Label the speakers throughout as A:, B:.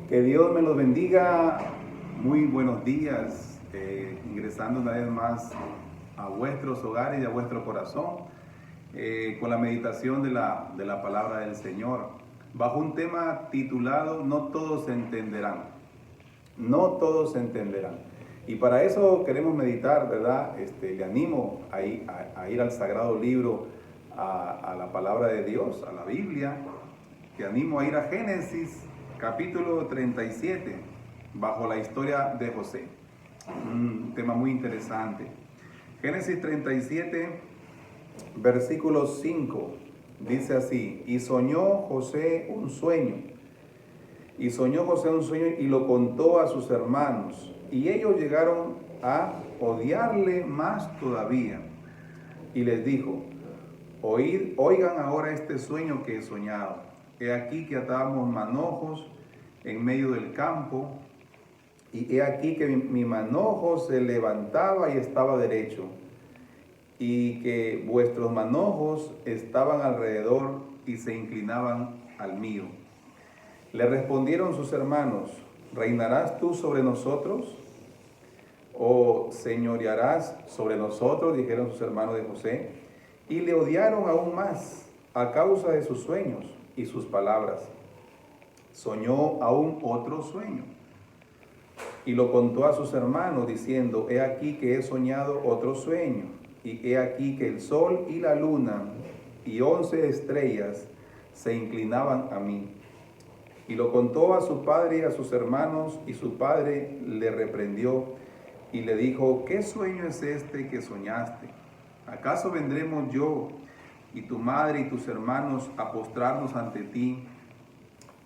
A: Que Dios me los bendiga. Muy buenos días. Ingresando una vez más a vuestros hogares y a vuestro corazón con la meditación de la palabra del Señor. Bajo un tema titulado No todos entenderán. No todos entenderán. Y para eso queremos meditar, ¿verdad? Le animo a ir al sagrado libro, a la palabra de Dios, a la Biblia. Te animo a ir a Génesis capítulo 37, bajo la historia de José. Un tema muy interesante. Génesis 37, versículo 5, dice así: y soñó José un sueño. Y soñó José un sueño y lo contó a sus hermanos. Y ellos llegaron a odiarle más todavía. Y les dijo: oigan ahora este sueño que he soñado. He aquí que atábamos manojos en medio del campo, y he aquí que mi manojo se levantaba y estaba derecho, y que vuestros manojos estaban alrededor y se inclinaban al mío. Le respondieron sus hermanos: ¿reinarás tú sobre nosotros? ¿O señorearás sobre nosotros? Dijeron sus hermanos de José. Y le odiaron aún más a causa de sus sueños y sus palabras. Soñó aún otro sueño y lo contó a sus hermanos, diciendo: he aquí que he soñado otro sueño, y he aquí que el sol y la luna y 11 estrellas se inclinaban a mí. Y lo contó a su padre y a sus hermanos, y su padre le reprendió y le dijo: ¿qué sueño es este que soñaste? ¿Acaso vendremos yo y tu madre y tus hermanos a postrarnos ante ti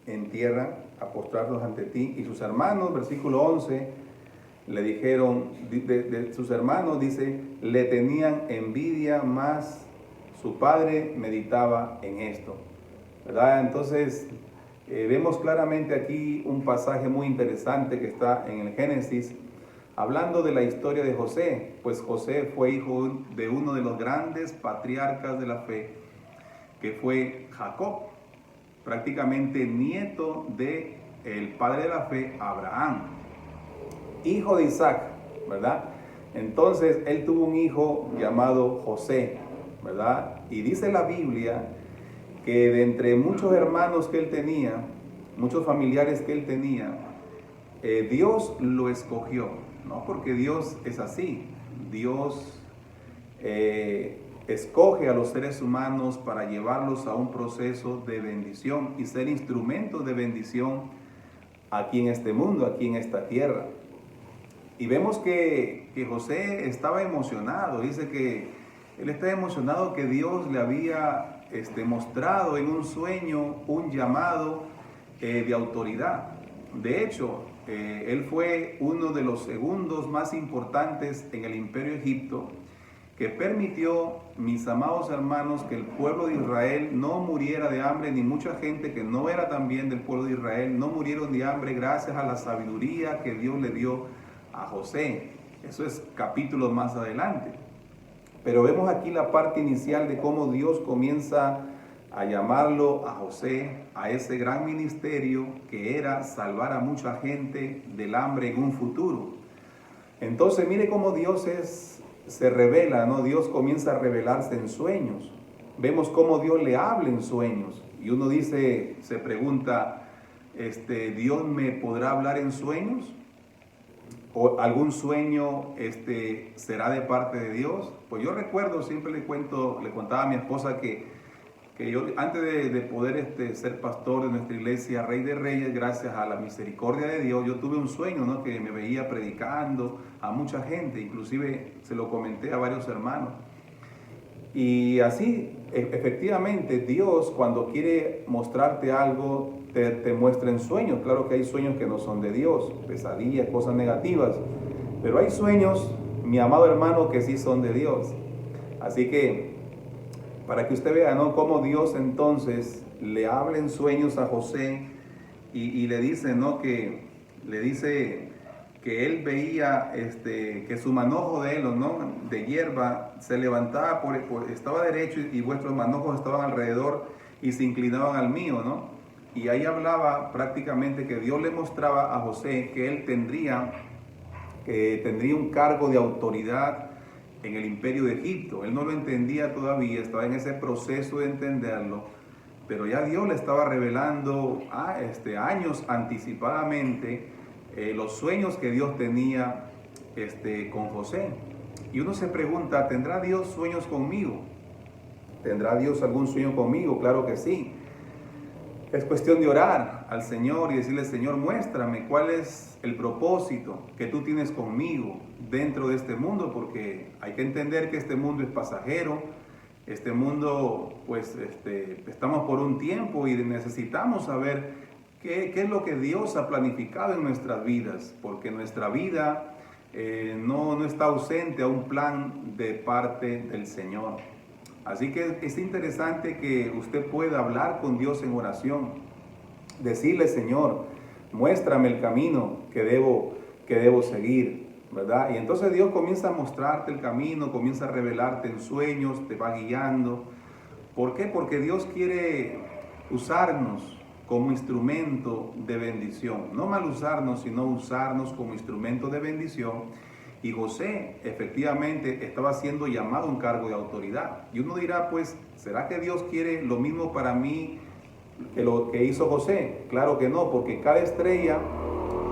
A: en tierra, a postrarnos ante ti? Y sus hermanos, versículo 11, le dijeron, de sus hermanos, dice, le tenían envidia, más su padre meditaba en esto, ¿verdad? Entonces, vemos claramente aquí un pasaje muy interesante que está en el Génesis, hablando de la historia de José. Pues José fue hijo de uno de los grandes patriarcas de la fe, que fue Jacob, prácticamente nieto de el padre de la fe, Abraham, hijo de Isaac, ¿verdad? Entonces él tuvo un hijo llamado José, ¿verdad? Y dice la Biblia que de entre muchos hermanos que él tenía, muchos familiares que él tenía, Dios lo escogió, ¿no? Porque Dios es así. Dios escoge a los seres humanos para llevarlos a un proceso de bendición y ser instrumentos de bendición aquí en este mundo, aquí en esta tierra. Y vemos que José estaba emocionado. Dice que él estaba emocionado que Dios le había mostrado en un sueño un llamado de autoridad. De hecho, él fue uno de los segundos más importantes en el imperio egipto, que permitió, mis amados hermanos, que el pueblo de Israel no muriera de hambre, ni mucha gente que no era también del pueblo de Israel no murieron de hambre gracias a la sabiduría que Dios le dio a José. Eso es capítulos más adelante. Pero vemos aquí la parte inicial de cómo Dios comienza a llamarlo a José a ese gran ministerio que era salvar a mucha gente del hambre en un futuro. Entonces mire cómo Dios se revela, ¿no? Dios comienza a revelarse en sueños. Vemos cómo Dios le habla en sueños. Y uno dice, se pregunta, ¿Dios me podrá hablar en sueños? ¿O algún sueño será de parte de Dios? Pues yo recuerdo, siempre le contaba a mi esposa que yo antes de poder ser pastor de nuestra iglesia Rey de Reyes, gracias a la misericordia de Dios, yo tuve un sueño, ¿no? Que me veía predicando a mucha gente, inclusive se lo comenté a varios hermanos. Y así, efectivamente, Dios cuando quiere mostrarte algo, te muestra en sueños. Claro que hay sueños que no son de Dios, pesadillas, cosas negativas, pero hay sueños, mi amado hermano, que sí son de Dios. Así que, para que usted vea, ¿no? Cómo Dios entonces le habla en sueños a José y le dice, ¿no? Que le dice que él veía que su manojo de él, ¿no? De hierba se levantaba, estaba derecho y vuestros manojos estaban alrededor y se inclinaban al mío, ¿no? y ahí hablaba prácticamente que Dios le mostraba a José que él tendría un cargo de autoridad en el imperio de Egipto. Él no lo entendía todavía, estaba en ese proceso de entenderlo, pero ya Dios le estaba revelando años anticipadamente los sueños que Dios tenía con José. Y uno se pregunta, ¿tendrá Dios sueños conmigo? ¿Tendrá Dios algún sueño conmigo? Claro que sí. Es cuestión de orar al Señor y decirle, Señor, muéstrame cuál es el propósito que tú tienes conmigo dentro de este mundo, porque hay que entender que este mundo es pasajero, este mundo, pues, estamos por un tiempo y necesitamos saber qué es lo que Dios ha planificado en nuestras vidas, porque nuestra vida no está ausente a un plan de parte del Señor. Así que es interesante que usted pueda hablar con Dios en oración, decirle, Señor, muéstrame el camino que debo seguir, ¿verdad? Y entonces Dios comienza a mostrarte el camino, comienza a revelarte en sueños, te va guiando. ¿Por qué? Porque Dios quiere usarnos como instrumento de bendición. No mal usarnos, sino usarnos como instrumento de bendición. Y José efectivamente estaba siendo llamado a un cargo de autoridad. Y uno dirá, pues, ¿será que Dios quiere lo mismo para mí que lo que hizo José? Claro que no, porque cada estrella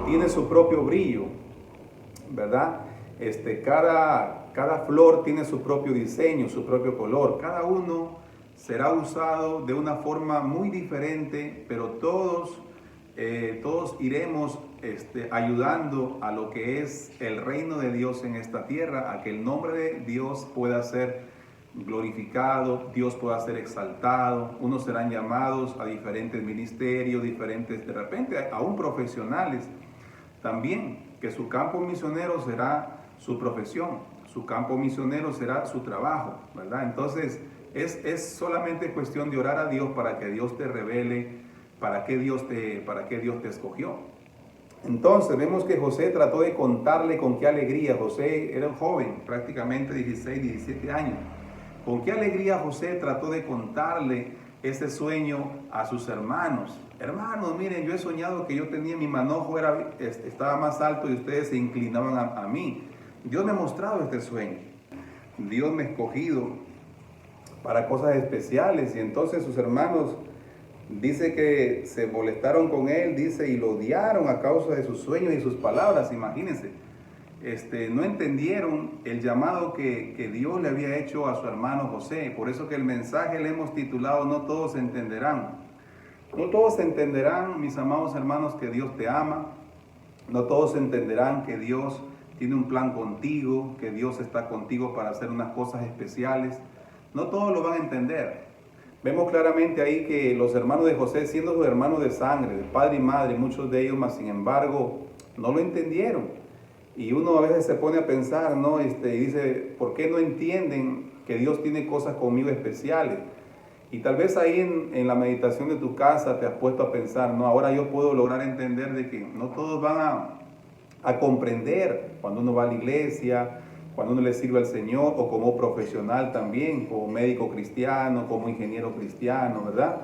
A: tiene su propio brillo, ¿verdad? Cada flor tiene su propio diseño, su propio color. Cada uno será usado de una forma muy diferente, pero todos iremos ayudando a lo que es el reino de Dios en esta tierra, a que el nombre de Dios pueda ser glorificado, Dios pueda ser exaltado. Unos serán llamados a diferentes ministerios, diferentes, de repente aún profesionales también, que su campo misionero será su profesión, su campo misionero será su trabajo, ¿verdad? Entonces es solamente cuestión de orar a Dios para que Dios te revele para qué Dios te escogió. Entonces vemos que José trató de contarle con qué alegría. José era un joven, prácticamente 16, 17 años. Con qué alegría José trató de contarle ese sueño a sus hermanos. Hermanos, miren, yo he soñado que yo tenía mi manojo, estaba más alto y ustedes se inclinaban a mí. Dios me ha mostrado este sueño. Dios me ha escogido para cosas especiales. Y entonces sus hermanos, dice que se molestaron con él, dice, y lo odiaron a causa de sus sueños y sus palabras. Imagínense, no entendieron el llamado que Dios le había hecho a su hermano José. Por eso que el mensaje le hemos titulado No todos entenderán. No todos entenderán, mis amados hermanos, que Dios te ama. No todos entenderán que Dios tiene un plan contigo, que Dios está contigo para hacer unas cosas especiales. No todos lo van a entender. Vemos claramente ahí que los hermanos de José, siendo sus hermanos de sangre, de padre y madre, muchos de ellos, mas sin embargo, no lo entendieron. Y uno a veces se pone a pensar, ¿no? Y dice, ¿por qué no entienden que Dios tiene cosas conmigo especiales? Y tal vez ahí en la meditación de tu casa te has puesto a pensar, ¿no? Ahora yo puedo lograr entender de que no todos van a comprender cuando uno va a la iglesia, cuando uno le sirve al Señor, o como profesional también, como médico cristiano, como ingeniero cristiano, ¿verdad?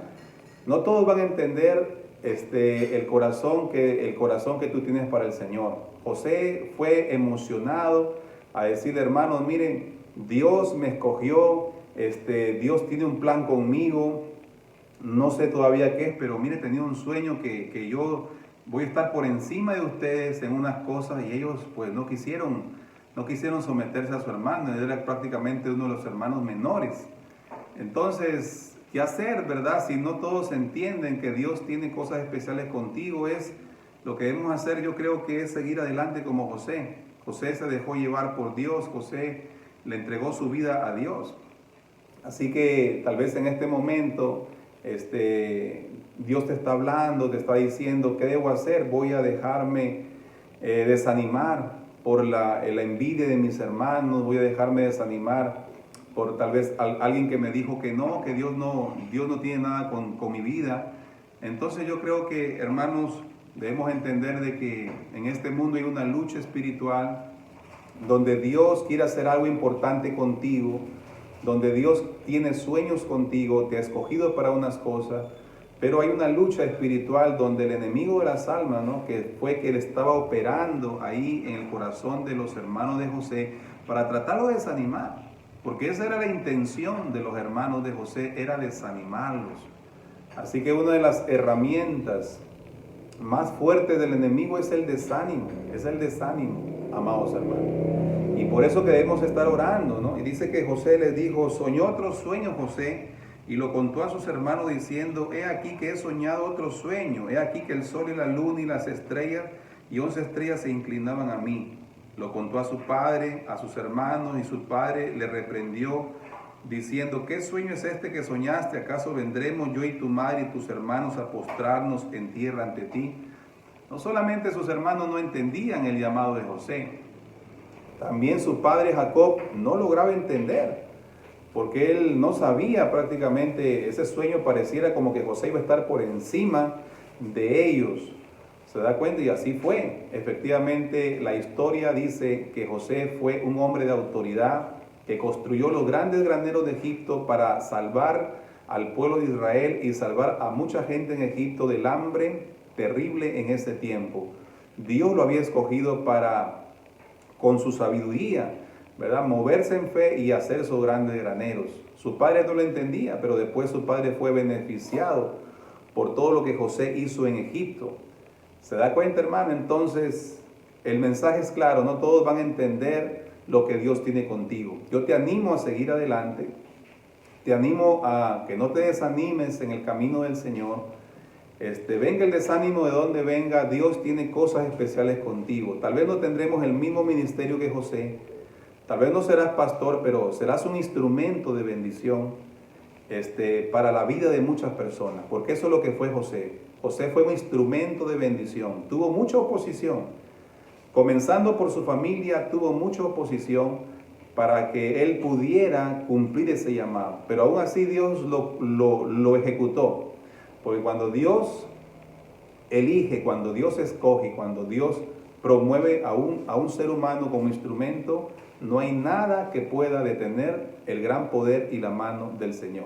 A: No todos van a entender el corazón que tú tienes para el Señor. José fue emocionado a decirle, hermanos, miren, Dios me escogió, Dios tiene un plan conmigo, no sé todavía qué es, pero mire, tenía un sueño que yo voy a estar por encima de ustedes en unas cosas, y ellos pues no quisieron someterse a su hermano. Él era prácticamente uno de los hermanos menores. Entonces, ¿qué hacer, verdad? Si no todos entienden que Dios tiene cosas especiales contigo, lo que debemos hacer, yo creo que es seguir adelante como José. José se dejó llevar por Dios, José le entregó su vida a Dios. Así que tal vez en este momento Dios te está hablando, te está diciendo, ¿qué debo hacer? Voy a dejarme desanimar por la envidia de mis hermanos, voy a dejarme desanimar por tal vez alguien que me dijo que Dios no tiene nada con mi vida. Entonces yo creo que, hermanos, debemos entender de que en este mundo hay una lucha espiritual donde Dios quiere hacer algo importante contigo, donde Dios tiene sueños contigo, te ha escogido para unas cosas, Pero hay una lucha espiritual donde el enemigo de las almas, ¿no?, que fue que él estaba operando ahí en el corazón de los hermanos de José para tratarlo de desanimar, porque esa era la intención de los hermanos de José, era desanimarlos. Así que una de las herramientas más fuertes del enemigo es el desánimo, amados hermanos. Y por eso que debemos estar orando, ¿no? Y dice que José les dijo, soñó otro sueño José, y lo contó a sus hermanos diciendo, he aquí que he soñado otro sueño, he aquí que el sol y la luna y las estrellas y 11 estrellas se inclinaban a mí. Lo contó a su padre, a sus hermanos, y su padre le reprendió diciendo, ¿qué sueño es este que soñaste? ¿Acaso vendremos yo y tu madre y tus hermanos a postrarnos en tierra ante ti? No solamente sus hermanos no entendían el llamado de José, también su padre Jacob no lograba entender, porque él no sabía prácticamente, ese sueño pareciera como que José iba a estar por encima de ellos. ¿Se da cuenta? Y así fue. Efectivamente, la historia dice que José fue un hombre de autoridad, que construyó los grandes graneros de Egipto para salvar al pueblo de Israel y salvar a mucha gente en Egipto del hambre terrible en ese tiempo. Dios lo había escogido para, con su sabiduría, ¿verdad?, moverse en fe y hacer esos grandes graneros. Su padre no lo entendía, pero después su padre fue beneficiado por todo lo que José hizo en Egipto. ¿Se da cuenta, hermano? Entonces, el mensaje es claro, no todos van a entender lo que Dios tiene contigo. Yo te animo a seguir adelante, te animo a que no te desanimes en el camino del Señor. Venga el desánimo de donde venga, Dios tiene cosas especiales contigo. Tal vez no tendremos el mismo ministerio que José, tal vez no serás pastor, pero serás un instrumento de bendición para la vida de muchas personas, porque eso es lo que fue José. José fue un instrumento de bendición, tuvo mucha oposición, comenzando por su familia, tuvo mucha oposición para que él pudiera cumplir ese llamado, pero aún así Dios lo ejecutó, porque cuando Dios elige, cuando Dios escoge, cuando Dios promueve a un ser humano como instrumento, no hay nada que pueda detener el gran poder y la mano del Señor.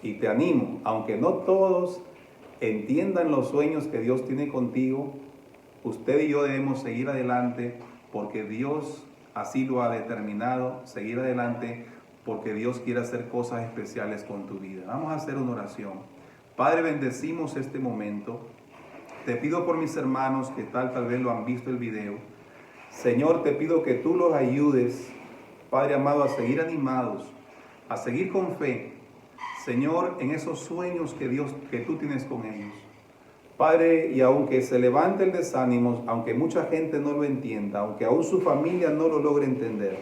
A: Y te animo, aunque no todos entiendan los sueños que Dios tiene contigo, usted y yo debemos seguir adelante porque Dios así lo ha determinado, seguir adelante porque Dios quiere hacer cosas especiales con tu vida. Vamos a hacer una oración. Padre, bendecimos este momento. Te pido por mis hermanos que tal vez lo han visto el video. Señor, te pido que tú los ayudes, Padre amado, a seguir animados, a seguir con fe, Señor, en esos sueños que tú tienes con ellos. Padre, y aunque se levante el desánimo, aunque mucha gente no lo entienda, aunque aún su familia no lo logre entender,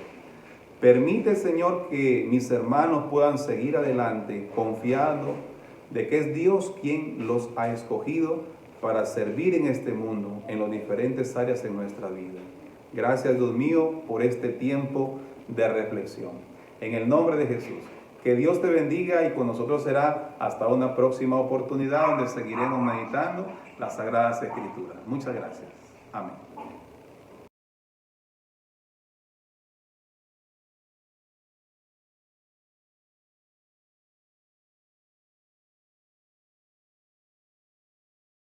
A: permite, Señor, que mis hermanos puedan seguir adelante, confiando de que es Dios quien los ha escogido para servir en este mundo, en las diferentes áreas de nuestra vida. Gracias, Dios mío, por este tiempo de reflexión. En el nombre de Jesús, que Dios te bendiga y con nosotros será hasta una próxima oportunidad donde seguiremos meditando las Sagradas Escrituras. Muchas gracias. Amén.